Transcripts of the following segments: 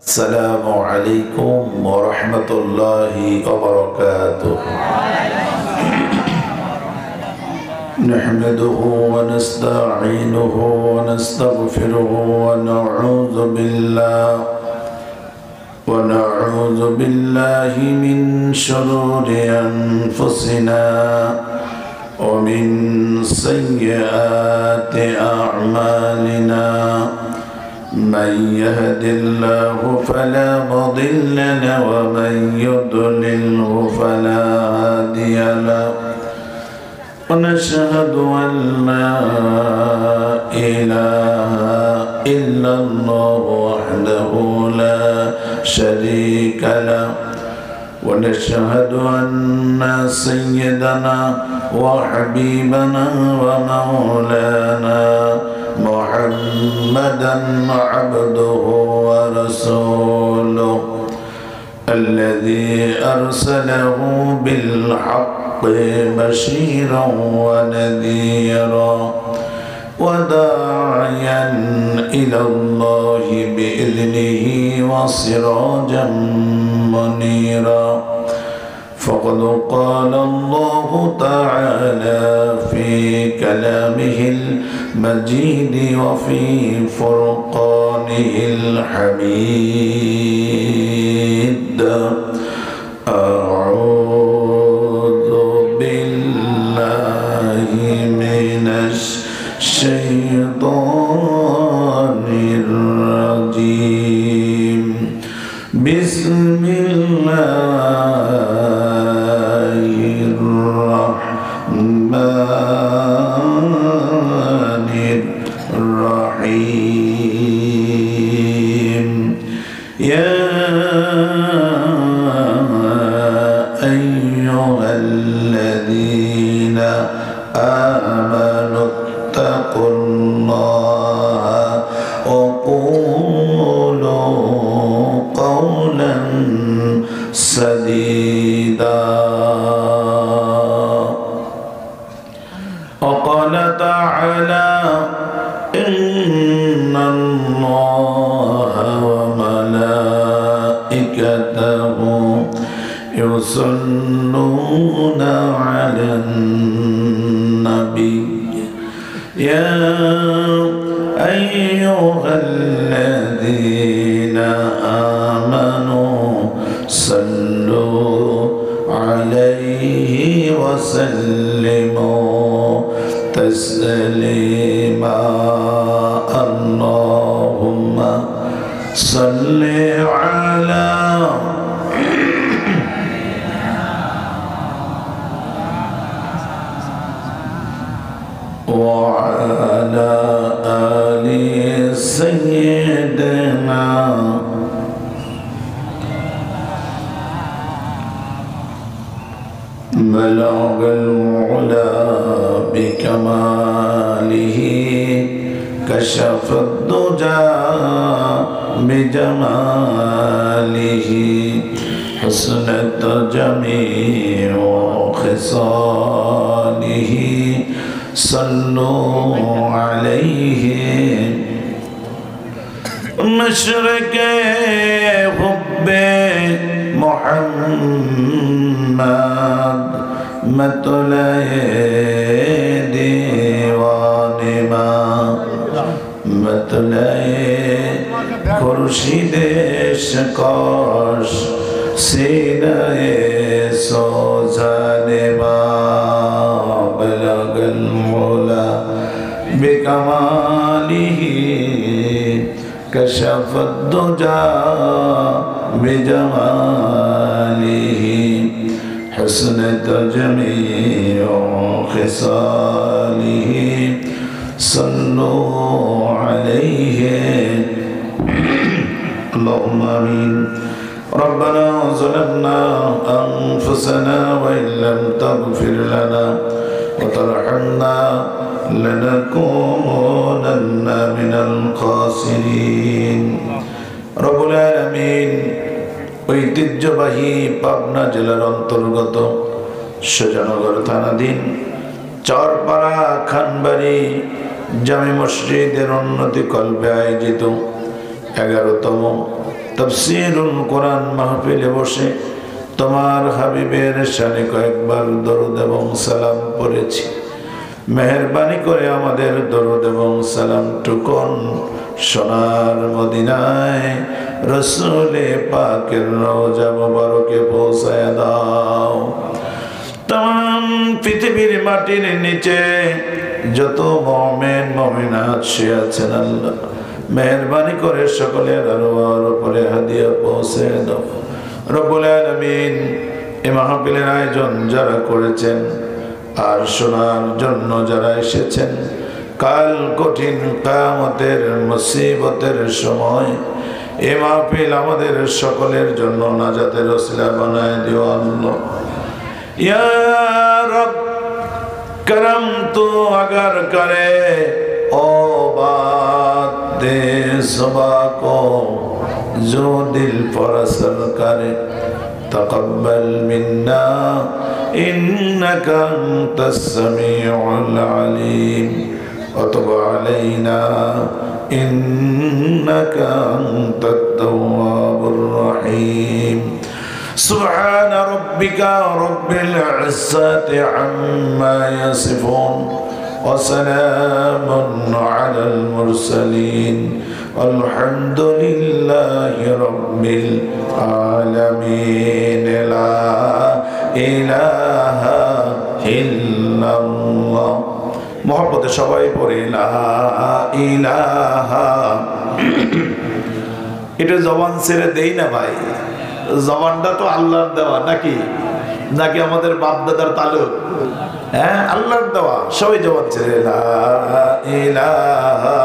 السلام عليكم ورحمة الله وبركاته. نحمده ونستعينه ونستغفره ونعوذ بالله من شرور أنفسنا ومن سيئات أعمالنا. من يهد الله فلا مضل له ومن يضلله فلا هادي له. ونشهد أن لا إله إلا الله وحده لا شريك له. ونشهد أن سيدنا وحبيبنا ومولانا محمدا عبده ورسوله الذي أرسله بالحق بشيرا ونذيرا وداعيا إلى الله بإذنه وسراجا منيرا. فقد قال الله تعالى في كلامه المجيد وفي فرقانه الحميد. أعوذ بالله من الشيطان الرجيم. بسم الله الرحمن الرحيم. يا أيها الذين آمنوا اتقوا الله وقولوا قولا سديدا. وقال تعالى إن الله وملائكته يصلون على النبي يا أيها الذين آمنوا صلوا عليه وسلموا تسليما. اللهم صل على وعلى آل سيدنا بلغ العلا بكماله كشف الدجى بجماله حسنت جميع خصاله. صلوا عليه مشرق حب محمد مطلع دیوان ما مطلع خورشید شکاش سینه سوزان ما بلغ العلا بکماله كشف الدجى بجماله حسنت جميع خصاله. صلوا عليه اللهم آمين. ربنا ظلمنا أنفسنا وإن لم تغفر لنا وترحمنا لنكونن من الخاسرين. رب العالمين ঐতিহ্যবাহী পাবনা জেলার অন্তর্গত সুজানগর থানাধীন চরপাড়া খানবাড়ি জামে মসজিদের উন্নতি কল্পে আয়োজিত 11তম তাফসীরুল কোরআন মাহফিলে বসে তোমার হাবিবের শানে কয়েকবার দরুদ এবং সালাম পড়েছি। মেহেরবানি করে আমাদের দরুদ এবং সালাম টুকুন সোনার মদিনায় রসুলে পাকের রওজা মুবারকে পৌঁছায় দাও। তাম পৃথিবীর মাটির নিচে যত মুমিন মুমিনাত শুয়ে আছেন আল্লাহ মেহেরবানি করে সকলের আরওয়ার উপরে হাদিয়া পৌঁছে দাও। রব্বুল আলামিন এই মাহফিলের আয়োজন যারা করেছেন আর শোনার জন্য যারা এসেছেন, কাল কঠিন কিয়ামতের মুসিবতের সময় এই মাহফিল আমাদের সকলের জন্য নাজাতের ওসিলা বানায় দিও আল্লাহ। या रब करम तो अगर करे ओ बात दे सुबह को जो दिल पर असर करे तकब्बल मिन्ना इन्नका अंतस समीउल अलीम व तुब अलैना इन्नका अंतत तव्वाबुर रहीम। سبحان ربك رب العزة عما يصفون وسلام على المرسلين والحمد لله رب العالمين لا إله إلا الله محبت সবাই পড়ে লা ইলাহা। এটা জবান ছেড়ে দেই না ভাই, জবানটা তো আল্লাহর দেওয়া নাকি নাকি আমাদের বাপ দাদার তালুক? হ্যাঁ, আল্লাহর দেওয়া। সবাই জবান ছেড়ে লা ইলাহা।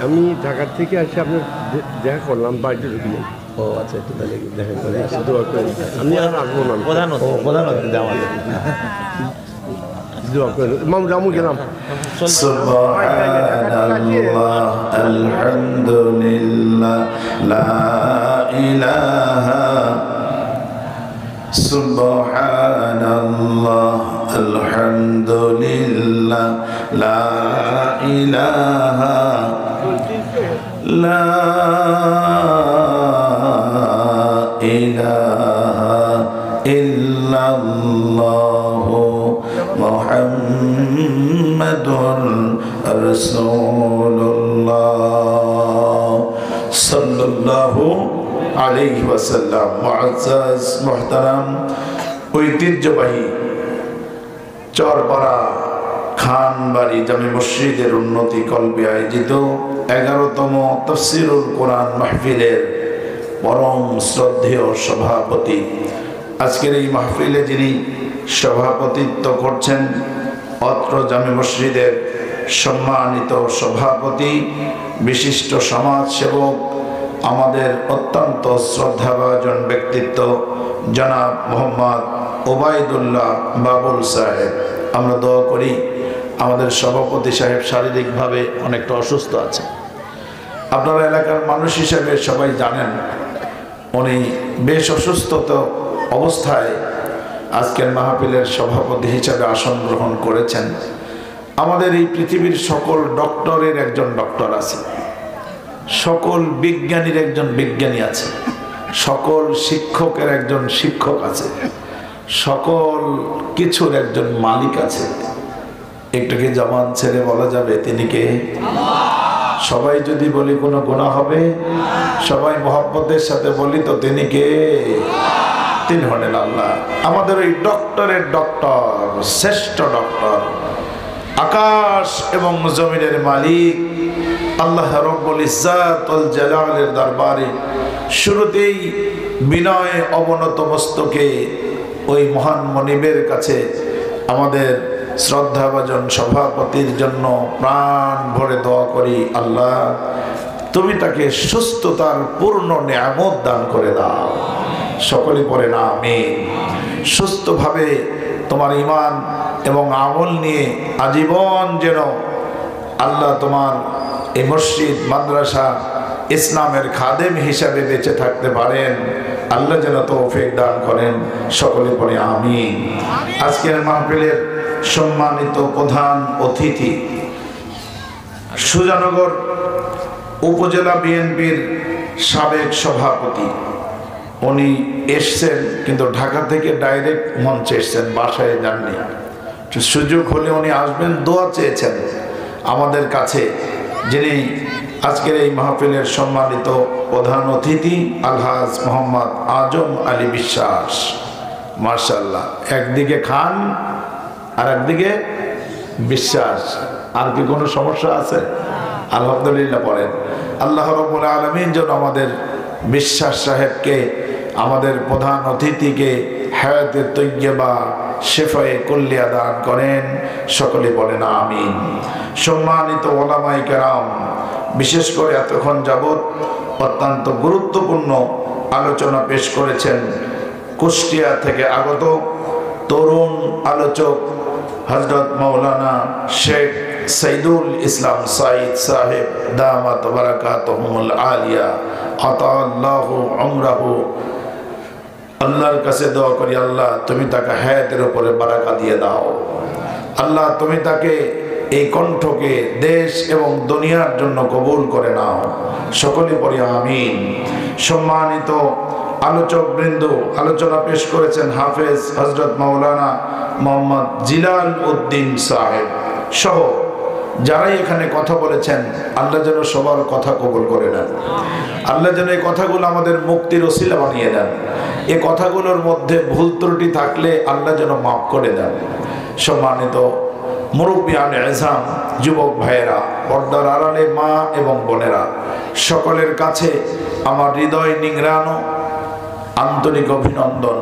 আমি ঢাকা থেকে আসি, আপনার দেখা করলাম, বাড়িতে ঢুকলাম। ও আচ্ছা, একটু তাহলে দেখা করে আমি আর আসবো না, প্রধানমন্ত্রী দেওয়া রামু গেলাম। সুবহানাল্লাহ আলহামদুলিল্লাহ লা ইলাহা। সুবহানাল্লাহ আলহামদুলিল্লাহ লা ইলাহা লা ইলাহা ইল্লাল্লাহ মুহাম্মাদুর রাসূলুল্লাহ সাল্লাল্লাহু আলাইহি ওয়াসাল্লাম। মুআজ্জাজ মুহতারাম ঐতিহ্যবাহী চরপাড়া খানবাড়ি জামে মসজিদের উন্নতি কল্পে আয়োজিত 11তম তাফসীরুল কোরআন মাহফিলের পরম শ্রদ্ধেয় সভাপতি, আজকের এই মাহফিলে যিনি সভাপতিত্ব করছেন অত্র জামে মসজিদের সম্মানিত সভাপতি, বিশিষ্ট সমাজসেবক, আমাদের অত্যন্ত শ্রদ্ধাভাজন ব্যক্তিত্ব জনাব মোহাম্মদ ওবায়দুল্লাহ বাবুল সাহেব। আমরা দোয়া করি, আমাদের সভাপতি সাহেব শারীরিকভাবে অনেকটা অসুস্থ আছে। আপনারা এলাকার মানুষ হিসেবে সবাই জানেন উনি বেশ অসুস্থ অবস্থায় আজকের মাহফিলের সভাপতি হিসেবে আসন গ্রহণ করেছেন। আমাদের এই পৃথিবীর সকল ডক্টরের একজন ডক্টর আছে, সকল বিজ্ঞানীর একজন বিজ্ঞানী আছে, সকল শিক্ষকের একজন শিক্ষক আছে, সকল কিছুর একজন মালিক আছে। একটু কি জবান ছেড়ে বলা যাবে তিনি কে? সবাই যদি বলি কোনো গুনাহ হবে? সবাই মহব্বতের সাথে বলি তো তিনি কে? তিনি হলেন আল্লাহ। আমাদের ওই ডক্টরের ডক্টর, শ্রেষ্ঠ ডক্টর, আকাশ এবং জমিনের মালিক আল্লাহ রব্বুল ইজ্জাত ওয়াল জালালের দরবারে শুরুতেই বিনয় অবনত মস্তকে ওই মহান মনিবের কাছে আমাদের শ্রদ্ধাভাজন সভাপতির জন্য প্রাণ ভরে দোয়া করি, আল্লাহ তুমি তাকে সুস্থতার পূর্ণ নিয়ামত দান করে দাও। সকলে পড়ে না আমিন। সুস্থভাবে তোমার ঈমান এবং আমল নিয়ে আজীবন যেন আল্লাহ তোমার এই মসজিদ মাদ্রাসা ইসলামের খাদেম হিসাবে বেঁচে থাকতে পারেন, আল্লাহ যেন তৌফিক দান করেন। সকলে পড়ে আমিন। আজকের মাহফিলের সম্মানিত প্রধান অতিথি, সুজানগর উপজেলা বিএনপির সাবেক সভাপতি, উনি এসছেন কিন্তু ঢাকা থেকে ডাইরেক্ট মঞ্চে এসছেন, বাসায় যাননি। সুযোগ হলে উনি আসবেন, দোয়া চেয়েছেন আমাদের কাছে। যিনি আজকের এই মাহফিলের সম্মানিত প্রধান অতিথি আলহাজ মোহাম্মদ আজম আলী বিশ্বাস। মাশাআল্লাহ, একদিকে খান আর একদিকে বিশ্বাস। আর কি কোনো সমস্যা আছে? আলহামদুলিল্লাহ পড়েন। আল্লাহ রাব্বুল আলামিন যেন আমাদের বিশ্বাস সাহেবকে, আমাদের প্রধান অতিথিকে হায়াতে তৈয়্যিবা শেফায়ে কুল্লিয়া দান করেন। সকলে বলেন আমিন। সম্মানিত ওলামায়ে কেরাম, বিশেষ করে এতক্ষণ যাবৎ অত্যন্ত গুরুত্বপূর্ণ আলোচনা পেশ করেছেন কুষ্টিয়া থেকে আগত তরুণ আলোচক হযরত মাওলানা শেখ সাইদুল ইসলাম সাইদ সাহেব দামাত বারাকাতুহুমুল আলিয়া আতাআল্লাহু উমরাহু। আল্লাহর কাছে দোয়া করি, আল্লাহ তুমি তাকে হায়াতের উপরে বারাকা দিয়ে দাও। আল্লাহ তুমি তাকে এই কণ্ঠকে দেশ এবং দুনিয়ার জন্য কবুল করে নাও। সকলে পড়ি আমিন। সম্মানিত আলোচক বৃন্দ, আলোচনা পেশ করেছেন হাফেজ হযরত মাওলানা মোহাম্মদ জিলাল উদ্দিন সাহেব সহ যারাই এখানে কথা বলেছেন, আল্লাহ যেন সবার কথা কবুল করে নেন। আল্লাহ যেন এই কথাগুলো আমাদের মুক্তির ওসিলা বানিয়ে দেন। এই কথাগুলোর মধ্যে ভুল ত্রুটি থাকলে আল্লাহ যেন মাফ করে দেন। সম্মানিত মুরব্বিয়ানে আযম, যুবক ভাইয়েরা, পর্দার আড়ালে মা এবং বোনেরা, সকলের কাছে আমার হৃদয় নিংড়ানো আন্তরিক অভিনন্দন,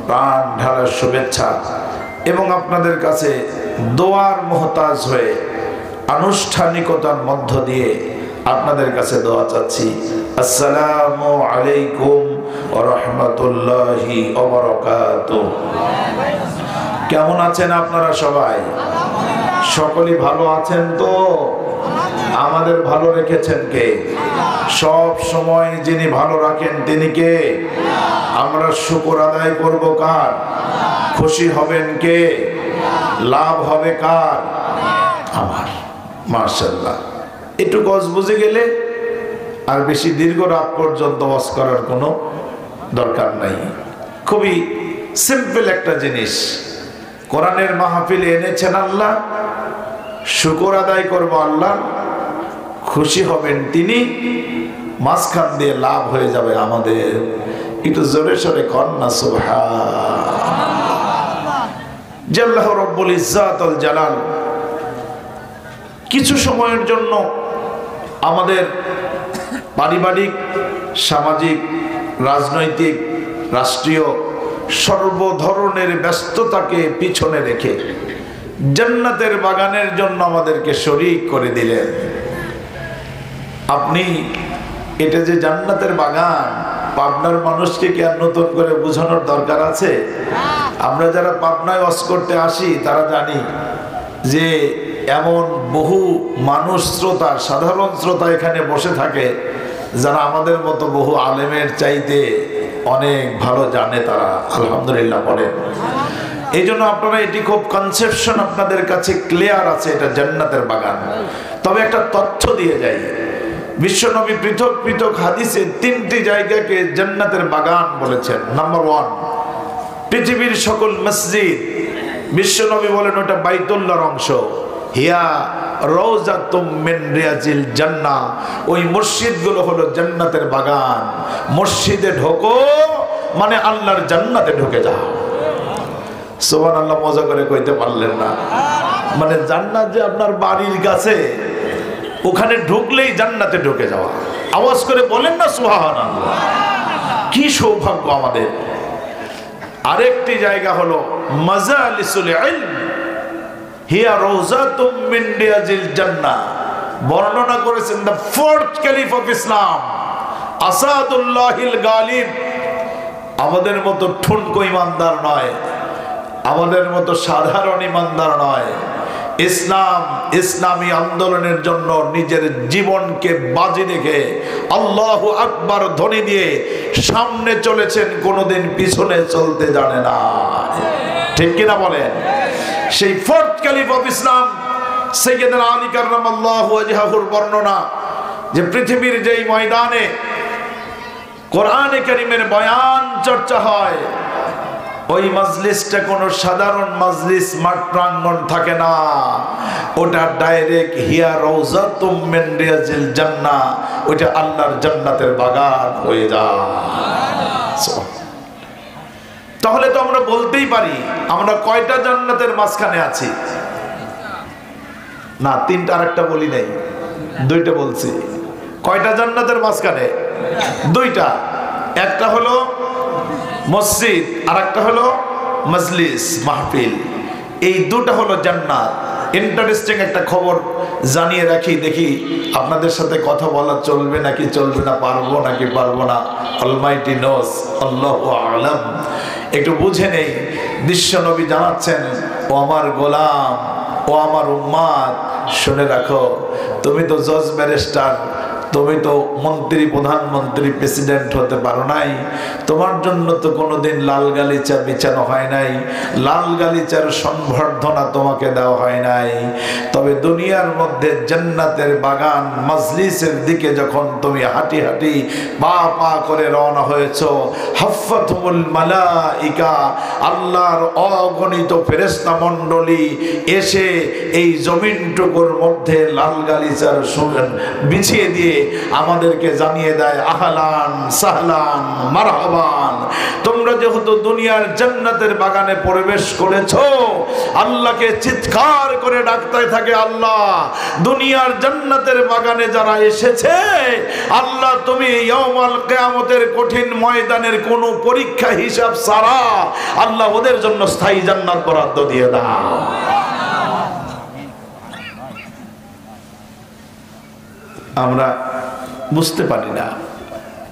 প্রাণ ঢালা শুভেচ্ছা এবং আপনাদের কাছে দোয়ার মুহতাজ হয়ে আনুষ্ঠানিকতার মধ্য দিয়ে আপনাদের কাছে দোয়া চাচ্ছি। আসসালামু আলাইকুম ওয়া রাহমাতুল্লাহি ওয়া বারাকাতুহু। কেমন আছেন আপনারা সবাই? সকলেই ভালো আছেন তো? আমাদের ভালো রেখেছেন কে? সব সময় যিনি ভালো রাখেন তিনি কে? আমরা শুকর আদায় করব কার? খুশি হবেন কে? লাভ হবে কার? আমার। মাশাআল্লাহ, একটু গজ বুঝে গেলে আর বেশি দীর্ঘ রাত পর্যন্ত ওয়াজ করার কোনো দরকার নাই। খুবই সিম্পল একটা জিনিস কোরআনের মাহফিলে এনেছেন আল্লাহ, শুকর আদায় করব আল্লাহ, খুশি হবেন তিনি, মাঝখান দিয়ে লাভ হয়ে যাবে আমাদের। একটু জোরে সোরে কন্যা সুবহানাল্লাহ। যে আল্লাহ রব্বুল ইজ্জাত ওয়াল জালাল কিছু সময়ের জন্য আমাদের পারিবারিক, সামাজিক, রাজনৈতিক, রাষ্ট্রীয় সর্ব ধরনের ব্যস্ততাকে পিছনে রেখে জান্নাতের বাগানের জন্য আমাদেরকে শরীক করে দিলেন। আপনি এটা যে জান্নাতের বাগান, পাবনার মানুষকে কি আর নতুন করে বোঝানোর দরকার আছে? আমরা যারা পাবনায় ওয়াজ করতে আসি তারা জানি যে এমন বহু মানুষ, শ্রোতা, সাধারণ শ্রোতা এখানে বসে থাকে যারা আমাদের মতো বহু আলেমের চাইতে অনেক ভালো জানে। তারা আলহামদুলিল্লাহ বলেন। এই জন্য আপনারা এটি খুব কনসেপশন আপনাদের কাছে ক্লিয়ার আছে, এটা জান্নাতের বাগান। তবে একটা তথ্য দিয়ে যাই, বিশ্বনবী পৃথক পৃথক হাদিসে 3টি জায়গাকে জান্নাতের বাগান বলেছেন। নাম্বার 1, পৃথিবীর সকল মসজিদ, বিশ্বনবী বলেন ওটা বাইতুল্লাহর অংশ। হিয়া রওজাতুম মিন রিয়াজিল জান্নাহ, ওই মসজিদগুলো হলো জান্নাতের বাগান। মসজিদে ঢোকো মানে আল্লাহর জান্নাতে ঢুকে যাও। সুবহানাল্লাহ, মজা করে কইতে পারলেন না? মানে জান্নাত যে আপনার বাড়ির কাছে, ওখানে ঢুকলেই জান্নাতে ঢুকে যাওয়া। আওয়াজ করে বলেন না সুবহানাল্লাহ। কি সৌভাগ্য আমাদের। আরেকটি জায়গা হলো মাজালিসুল ইলম, হিয়া রওজাতুম মিন রিয়াজিল জান্নাহ। বর্ণনা করেছেন the 4th caliph of Islam Asadullahil Ghalib. আমাদের মতো ঠুনকো ইমানদার নয়, আমাদের মতো সাধারণ ইমানদার নয়। ইসলাম, ইসলামী আন্দোলনের জন্য নিজের জীবনকে বাজি রেখে আল্লাহু আকবার ধ্বনি দিয়ে সামনে চলেছেন, কোনোদিন পিছনে চলতে জানে না। ঠিক কিনা বলেন? সেই fourth caliph of Islam সাইয়্যিদুনা Ali কাররামাল্লাহু ওয়াজহাহুর বর্ণনা যে পৃথিবীর যেই ময়দানে কোরআনে কারীমের বয়ান চর্চা হয়, ওই মজলিসটা কোনো সাধারণ মজলিস, মাঠ প্রাঙ্গণ থাকে না, ওটা ডাইরেক্ট হিয়া রাউযাতুম মিন রিয়াজিল জান্নাহ, ওটা আল্লাহর জান্নাতের বাগান হয়ে যায়। তাহলে তো আমরা বলতেই পারি আমরা কয়টা জান্নাতের মাঝখানে আছি? না, তিনটা, আরেকটা বলি নাই, দুইটা বলছি। কয়টা জান্নাতের মাঝখানে? দুইটা। একটা হলো মসজিদ, আর একটা হলো মজলিস, মাহফিল। এই দুটো হলো জান্নাত। ইন্টারেস্টিং একটা খবর জানিয়ে রাখি, দেখি আপনাদের সাথে কথা বলা চলবে নাকি চলবে না, পারবো নাকি পারবো না, অলমাইটি নোস, আল্লাহু আ'লাম। একটু বুঝে নেই। বিশ্বনবী জানাচ্ছেন, ও আমার গোলাম, ও আমার উম্মাত, শুনে রাখো, তুমি তো জজ ব্যারিস্টার, তুমি তো মন্ত্রী, প্রধানমন্ত্রী, প্রেসিডেন্ট হতে পারো নাই, তোমার জন্য তো কোনোদিন লাল গালিচা বিছানো হয় নাই, লাল গালিচার সম্বর্ধনা তোমাকে দেওয়া হয় নাই। তবে দুনিয়ার মধ্যে জান্নাতের বাগান মজলিসের দিকে যখন তুমি হাঁটি হাঁটি পা পা করে রওনা হয়েছো, হাফফাতুমুল মালাইকা, আল্লাহর অগণিত ফেরেশতা মণ্ডলী এসে এই জমিনটুকুর মধ্যে লাল গালিচার বিছিয়ে দিয়ে আমাদেরকে জানিয়ে দেয়, আহলান সাহলান মারহাবান, তোমরা যেহেতু দুনিয়ার জান্নাতের বাগানে প্রবেশ করেছো, আল্লাহকে চিৎকার করে ডাকতে থাকে, আল্লাহ, দুনিয়ার জান্নাতের বাগানে যারা এসেছে, আল্লাহ তুমি ইয়াউমাল কিয়ামতের কঠিন ময়দানের কোনো পরীক্ষা হিসাব ছাড়া আল্লাহ ওদের জন্য স্থায়ী জান্নাত বরাদ্দ দিয়ে দাও। আমরা বুঝতে পারি না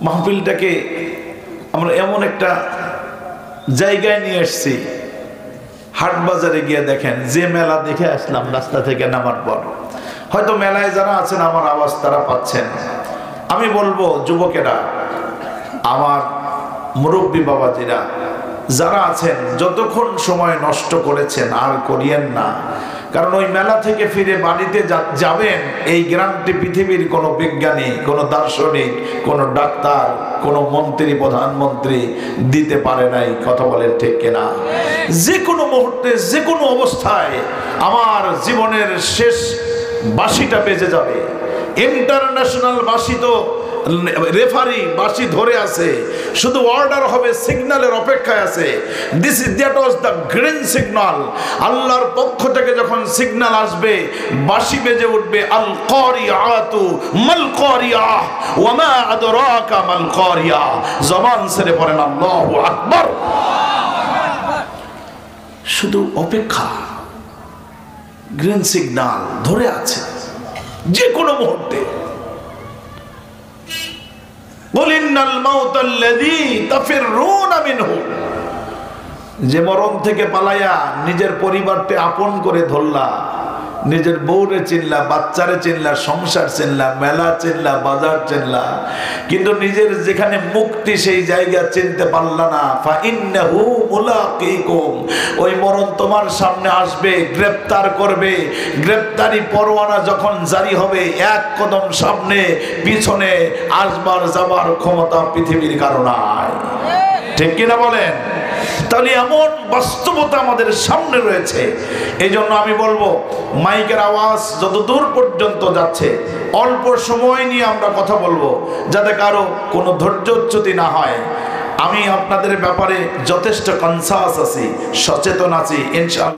মাহফিলটাকে আমরা এমন একটা জায়গায় নিয়ে এসেছি। হাট বাজারে গিয়ে দেখেন, যে মেলা দেখে আসলাম রাস্তা থেকে নামার পর, হয়তো মেলায় যারা আছেন আমার আওয়াজ তারা পাচ্ছেন। আমি বলবো যুবকেরা, আমার মুরব্বী বাবাজিরা যারা আছেন, যতক্ষণ সময় নষ্ট করেছেন আর করিয়েন না। কারণ ওই মেলা থেকে ফিরে বাড়িতে যাবেন, এই গ্যারান্টি পৃথিবীর কোনো বিজ্ঞানী, কোনো দার্শনিক, কোনো ডাক্তার, কোনো মন্ত্রী, প্রধানমন্ত্রী দিতে পারে নাই। কথা বলেন ঠিক কিনা? যে কোনো মুহূর্তে, যে কোনো অবস্থায় আমার জীবনের শেষ বাঁশিটা বেজে যাবে। ইন্টারন্যাশনাল বাঁশি তো রেফারি বাঁশি ধরে আছে, শুধু অর্ডার হবে, সিগন্যালের অপেক্ষায় আছে। That was the green signal. আল্লাহর পক্ষ থেকে যখন সিগন্যাল আসবে, বাঁশি বেজে উঠবে, আল কারিয়াতু মাল কারিয়া ওয়া মা আদরাকা মাল কারিয়া। জবান ছেড়ে পড়েন আল্লাহু আকবার। শুধু অপেক্ষা, গ্রিন সিগন্যাল ধরে আছে, যে কোনো মুহূর্তে। যে মরণ থেকে পালাইয়া নিজের পরিবারকে আপন করে ধরলা, নিজের বউরে চিনলা, বাচ্চারে চিনলা, সংসার চিনলা, মেলা চিনলা, বাজার চিনলা, কিন্তু নিজের যেখানে মুক্তি সেই জায়গা চিনতে পারলা না। ফাইন্নাহু মুলাকিকুম, ওই মরণ তোমার সামনে আসবে, গ্রেফতার করবে। গ্রেফতারি পরোয়ানা যখন জারি হবে, এক কদম সামনে পিছনে আসবার যাবার ক্ষমতা পৃথিবীর কারো নাই। ঠিক কিনা বলেন? তাহলে এমন বাস্তবতা আমাদের সামনে রয়েছে। এই জন্য আমি বলবো, মাইকের আওয়াজ যত দূর পর্যন্ত যাচ্ছে, অল্প সময় নিয়ে আমরা কথা বলবো, যাতে কারো কোনো ধৈর্যচ্যুতি না হয়। আমি আপনাদের ব্যাপারে যথেষ্ট কনসাস আছি, সচেতন আছি ইনশাআল্লাহ।